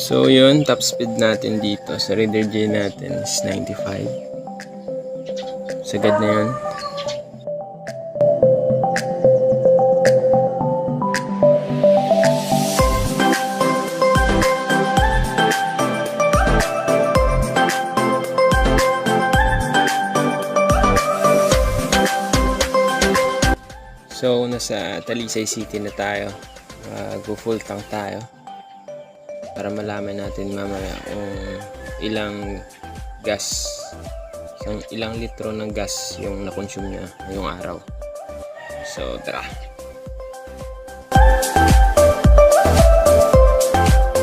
So yun, top speed natin dito sa Raider J natin is 95. Sagad na yun. So nasa Talisay City na tayo. Go full tank tayo para malaman natin mamaya kung ilang litro ng gas yung na-consume niya ngayong araw. So tara.